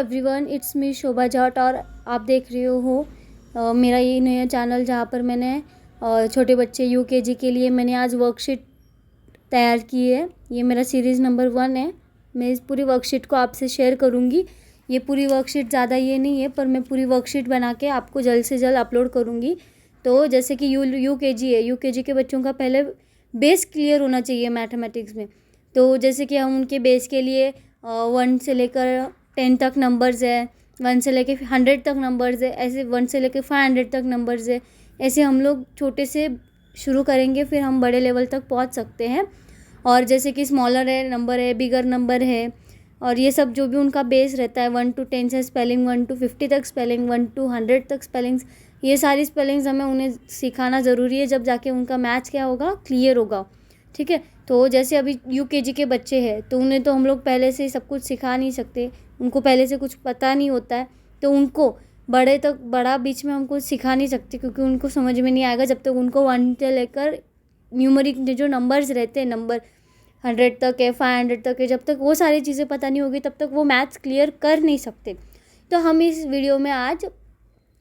Everyone, it's me शोभा जाट और आप देख रहे हो मेरा ये नया चैनल जहाँ पर मैंने छोटे बच्चे यूकेजी के लिए मैंने आज वर्कशीट तैयार की है। ये मेरा सीरीज़ नंबर 1 है। मैं इस पूरी वर्कशीट को आपसे शेयर करूँगी। ये पूरी वर्कशीट ज़्यादा ये नहीं है, पर मैं पूरी वर्कशीट बना के आपको जल्द से जल्द अपलोड करूँगी। तो जैसे कि यूकेजी है, यूकेजी के बच्चों का पहले बेस क्लियर होना चाहिए मैथमेटिक्स में। तो जैसे कि हम उनके बेस के लिए 1 से लेकर 10 तक नंबर्स है, 1 से लेकर 100 तक नंबर्स है, ऐसे 1 से लेकर 500 तक नंबर्स है। ऐसे हम लोग छोटे से शुरू करेंगे, फिर हम बड़े लेवल तक पहुंच सकते हैं। और जैसे कि स्मॉलर है नंबर है, बिगर नंबर है, और ये सब जो भी उनका बेस रहता है 1 to 10 से स्पेलिंग, 1 to 50 तक स्पेलिंग, 1 to 100 तक स्पेलिंग्स, ये सारी स्पेलिंग्स हमें उन्हें सिखाना ज़रूरी है, जब जाके उनका मैथ्स क्या होगा, क्लियर होगा। ठीक है। तो जैसे अभी यूकेजी के बच्चे हैं तो उन्हें तो हम लोग पहले से सब कुछ सिखा नहीं सकते, उनको पहले से कुछ पता नहीं होता है। तो उनको बड़ा बीच में हम कुछ सिखा नहीं सकते, क्योंकि उनको समझ में नहीं आएगा जब तक उनको 1 से लेकर न्यूमरिक जो नंबर्स रहते हैं, नंबर 100 तक है, 500 तक है, जब तक वो सारी चीज़ें पता नहीं होगी तब तक वो मैथ्स क्लियर कर नहीं सकते। तो हम इस वीडियो में आज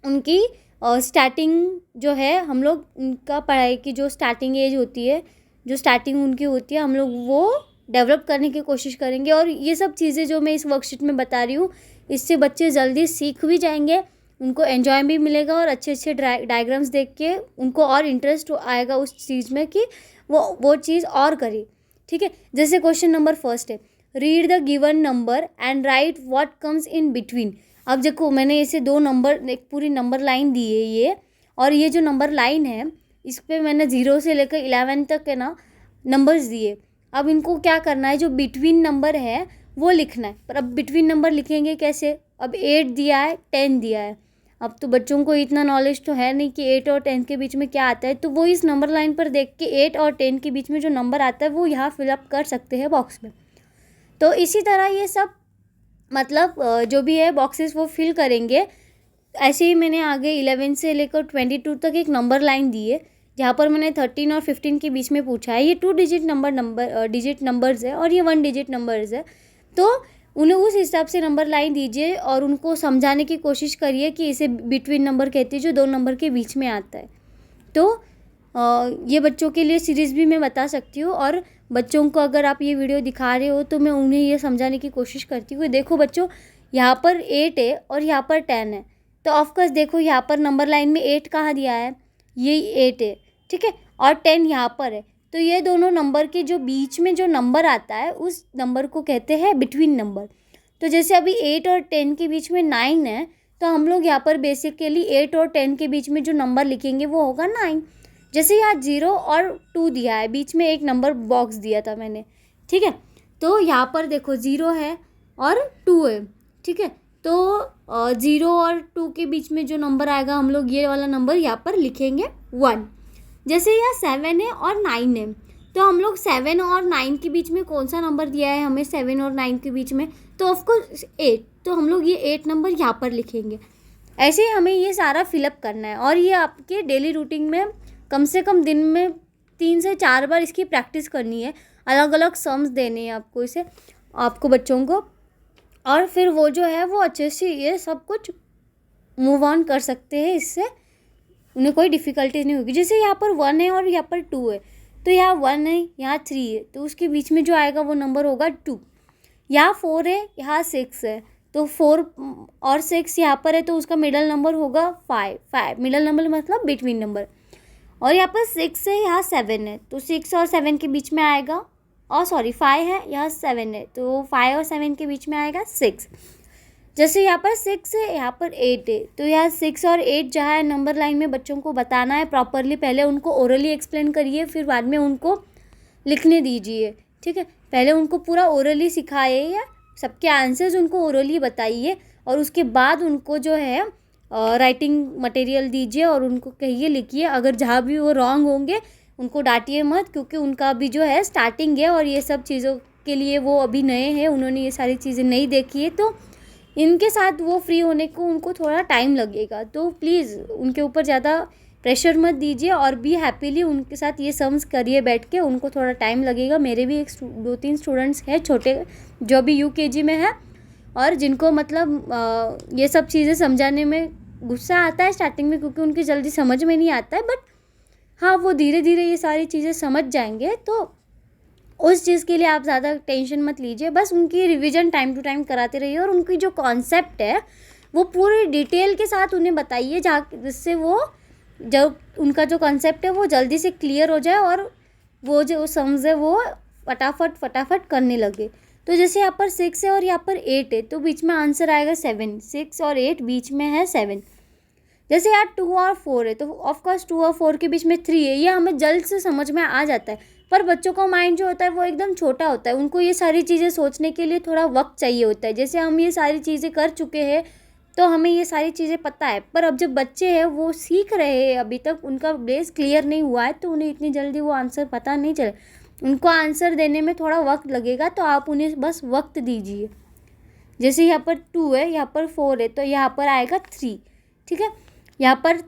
उनकी स्टार्टिंग जो है, हम लोग उनका पढ़ाई की जो स्टार्टिंग एज होती है, जो स्टार्टिंग उनकी होती है, हम लोग वो डेवलप करने की कोशिश करेंगे। और ये सब चीज़ें जो मैं इस वर्कशीट में बता रही हूँ, इससे बच्चे जल्दी सीख भी जाएंगे, उनको एंजॉय भी मिलेगा, और अच्छे अच्छे डायग्राम्स देख के उनको और इंटरेस्ट आएगा उस चीज़ में कि वो चीज़ और करे। ठीक है। जैसे क्वेश्चन नंबर 1 है, read the given number and right what comes in between. अब देखो, मैंने इसे 2 नंबर, एक पूरी नंबर लाइन दी है ये, और ये जो नंबर लाइन है इस पर मैंने 0 से लेकर 11 तक है ना नंबर्स दिए। अब इनको क्या करना है, जो बिटवीन नंबर है वो लिखना है। पर अब बिटवीन नंबर लिखेंगे कैसे? अब 8 दिया है, 10 दिया है। अब तो बच्चों को इतना नॉलेज तो है नहीं कि 8 और 10 के बीच में क्या आता है, तो वो इस नंबर लाइन पर देख के 8 और 10 के बीच में जो नंबर आता है वो यहाँ फिलअप कर सकते हैं बॉक्स में। तो इसी तरह ये सब मतलब जो भी है बॉक्सेस वो फिल करेंगे। ऐसे ही मैंने आगे 11 से लेकर 22 तक एक नंबर लाइन दी है, जहाँ पर मैंने 13 और 15 के बीच में पूछा है। ये 2 डिजिट डिजिट नंबर्स है और ये 1 डिजिट नंबर्स है। तो उन्हें उस हिसाब से नंबर लाइन दीजिए और उनको समझाने की कोशिश करिए कि इसे बिटवीन नंबर कहते हैं, जो 2 नंबर के बीच में आता है। तो ये बच्चों के लिए सीरीज़ भी मैं बता सकती हूँ, और बच्चों को अगर आप ये वीडियो दिखा रहे हो तो मैं उन्हें ये समझाने की कोशिश करती हूँ। देखो बच्चों, यहाँ पर 8 है और यहाँ पर 10 है, तो ऑफकोर्स देखो यहाँ पर नंबर लाइन में 8 कहाँ दिया है, ये 8 है। ठीक है। और 10 यहाँ पर है, तो ये दोनों नंबर के जो बीच में जो नंबर आता है उस नंबर को कहते हैं बिटवीन नंबर। तो जैसे अभी 8 और 10 के बीच में 9 है, तो हम लोग यहाँ पर बेसिकली 8 और 10 के बीच में जो नंबर लिखेंगे वो होगा 9। जैसे यहाँ 0 और 2 दिया है, बीच में एक नंबर बॉक्स दिया था मैंने। ठीक है। तो यहाँ पर देखो 0 है और 2 है। ठीक है। तो 0 और 2 के बीच में जो नंबर आएगा, हम लोग ये वाला नंबर यहाँ पर लिखेंगे 1। जैसे यहाँ 7 है और 9 है, तो हम लोग 7 और 9 के बीच में कौन सा नंबर दिया है हमें 7 और 9 के बीच में, तो ऑफकोर्स 8। तो हम लोग ये 8 नंबर यहाँ पर लिखेंगे। ऐसे ही हमें ये सारा फिलअप करना है, और ये आपके डेली रूटीन में कम से कम दिन में 3 से 4 बार इसकी प्रैक्टिस करनी है। अलग अलग सम्स देने हैं आपको इसे, आपको बच्चों को, और फिर वो जो है वो अच्छे से ये सब कुछ मूव ऑन कर सकते हैं। इससे उन्हें कोई डिफ़िकल्टीज नहीं होगी। जैसे यहाँ पर 1 है और यहाँ पर 2 है, तो यहाँ 1 है, यहाँ 3 है, तो उसके बीच में जो आएगा वो नंबर होगा 2। यहाँ 4 है, यहाँ 6 है, तो 4 और 6 यहाँ पर है, तो उसका मिडल नंबर होगा 5। मिडल नंबर मतलब बिटवीन नंबर। और यहाँ पर 6 है, यहाँ 7 है, तो 6 और 7 के बीच में आएगा, और 5 है, यहाँ 7 है, तो 5 और 7 के बीच में आएगा 6। जैसे यहाँ पर 6 है, यहाँ पर 8 है, तो यहाँ 6 और 8 जहाँ है नंबर लाइन में बच्चों को बताना है प्रॉपरली। पहले उनको ओरली एक्सप्लेन करिए, फिर बाद में उनको लिखने दीजिए। ठीक है। पहले उनको पूरा ओरली सिखाइए, या सबके आंसर्स उनको ओरली बताइए, और उसके बाद उनको जो है राइटिंग मटेरियल दीजिए और उनको कहिए लिखिए। अगर जहाँ भी वो रॉन्ग होंगे उनको डांटिए मत, क्योंकि उनका अभी जो है स्टार्टिंग है, और ये सब चीज़ों के लिए वो अभी नए हैं, उन्होंने ये सारी चीज़ें नहीं देखी है, तो इनके साथ वो फ्री होने को उनको थोड़ा टाइम लगेगा। तो प्लीज़ उनके ऊपर ज़्यादा प्रेशर मत दीजिए, और भी हैप्पीली उनके साथ ये सम्स करिए बैठ के। उनको थोड़ा टाइम लगेगा। मेरे भी 2-3 स्टूडेंट्स हैं छोटे, जो भी यूकेजी में है, और जिनको मतलब ये सब चीज़ें समझाने में गुस्सा आता है स्टार्टिंग में, क्योंकि उनकी जल्दी समझ में नहीं आता है, बट हाँ वो धीरे धीरे ये सारी चीज़ें समझ जाएंगे। तो उस चीज़ के लिए आप ज़्यादा टेंशन मत लीजिए, बस उनकी रिवीजन टाइम टू टाइम कराते रहिए और उनकी जो कॉन्सेप्ट है वो पूरी डिटेल के साथ उन्हें बताइए, जहाँ जिससे वो जब उनका जो कॉन्सेप्ट है वो जल्दी से क्लियर हो जाए और वो जो सम्स है वो फटाफट करने लगे। तो जैसे यहाँ पर 6 है और यहाँ पर 8 है, तो बीच में आंसर आएगा 7। 6 और 8 बीच में है 7। जैसे यार 2 और 4 है, तो ऑफकोर्स 2 और 4 के बीच में 3 है, ये हमें जल्द से समझ में आ जाता है। पर बच्चों का माइंड जो होता है वो एकदम छोटा होता है, उनको ये सारी चीज़ें सोचने के लिए थोड़ा वक्त चाहिए होता है। जैसे हम ये सारी चीज़ें कर चुके हैं तो हमें ये सारी चीज़ें पता है, पर अब जब बच्चे हैं वो सीख रहे हैं, अभी तक उनका बेस क्लियर नहीं हुआ है, तो उन्हें इतनी जल्दी वो आंसर पता नहीं चले, उनको आंसर देने में थोड़ा वक्त लगेगा। तो आप उन्हें बस वक्त दीजिए। जैसे यहाँ पर 2 है, यहाँ पर 4 है, तो यहाँ पर आएगा 3। ठीक है, यहाँ पर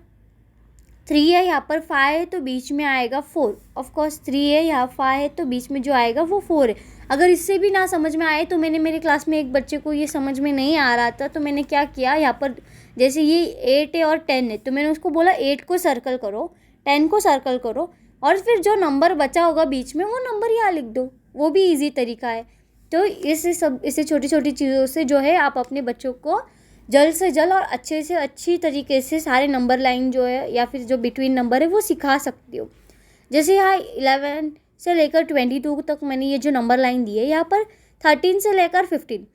3 है, यहाँ पर 5 है, तो बीच में आएगा 4। ऑफकोर्स 3 है, यहाँ 5 है, तो बीच में जो आएगा वो 4 है। अगर इससे भी ना समझ में आए तो मैंने मेरी क्लास में एक बच्चे को ये समझ में नहीं आ रहा था, तो मैंने क्या किया, यहाँ पर जैसे ये 8 है और 10 है, तो मैंने उसको बोला 8 को सर्कल करो, 10 को सर्कल करो, और फिर जो नंबर बचा होगा बीच में वो नंबर यहाँ लिख दो। वो भी ईजी तरीका है। तो इससे छोटी छोटी चीज़ों से जो है आप अपने बच्चों को जल्द से जल्द और अच्छे से अच्छी तरीके से सारे नंबर लाइन जो है या फिर जो बिटवीन नंबर है वो सिखा सकती हो। जैसे यहाँ 11 से लेकर 22 तक मैंने ये जो नंबर लाइन दी है, यहाँ पर 13 से लेकर 15,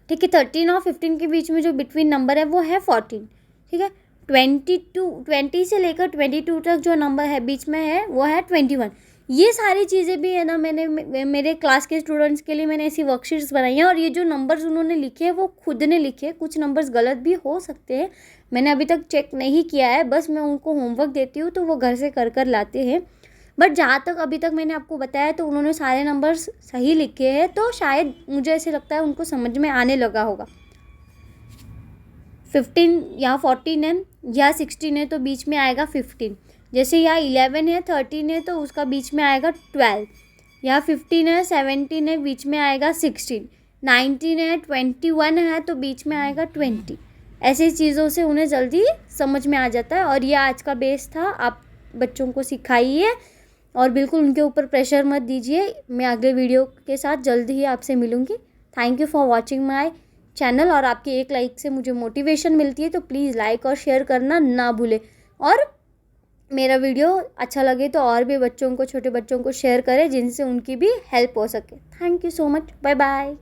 ठीक है, 13 और 15 के बीच में जो बिटवीन नंबर है वो है 14। ठीक है, 20 से लेकर 22 तक जो नंबर है बीच में है वो है 21। ये सारी चीज़ें भी है ना, मैंने मेरे क्लास के स्टूडेंट्स के लिए मैंने ऐसी वर्कशीट्स बनाई हैं, और ये जो नंबर्स उन्होंने लिखे हैं वो खुद ने लिखे हैं। कुछ नंबर्स गलत भी हो सकते हैं, मैंने अभी तक चेक नहीं किया है, बस मैं उनको होमवर्क देती हूँ तो वो घर से कर लाते हैं। बट जहाँ तक अभी तक मैंने आपको बताया तो उन्होंने सारे नंबर्स सही लिखे हैं, तो शायद मुझे ऐसे लगता है उनको समझ में आने लगा होगा। 15 या 14 है या 16 है, तो बीच में आएगा 15। जैसे यहाँ 11 है, 13 है, तो उसका बीच में आएगा 12। यहाँ 15 है, 17 है, बीच में आएगा 16। 19 है, 21 है, तो बीच में आएगा 20। ऐसी चीज़ों से उन्हें जल्दी समझ में आ जाता है। और ये आज का बेस था, आप बच्चों को सिखाइए और बिल्कुल उनके ऊपर प्रेशर मत दीजिए। मैं अगले वीडियो के साथ जल्द ही आपसे मिलूँगी। Thank you for watching my channel. और आपकी एक लाइक से मुझे मोटिवेशन मिलती है, तो प्लीज़ लाइक और शेयर करना ना भूलें। और मेरा वीडियो अच्छा लगे तो और भी बच्चों को, छोटे बच्चों को शेयर करें, जिनसे उनकी भी हेल्प हो सके। Thank you so much, bye bye.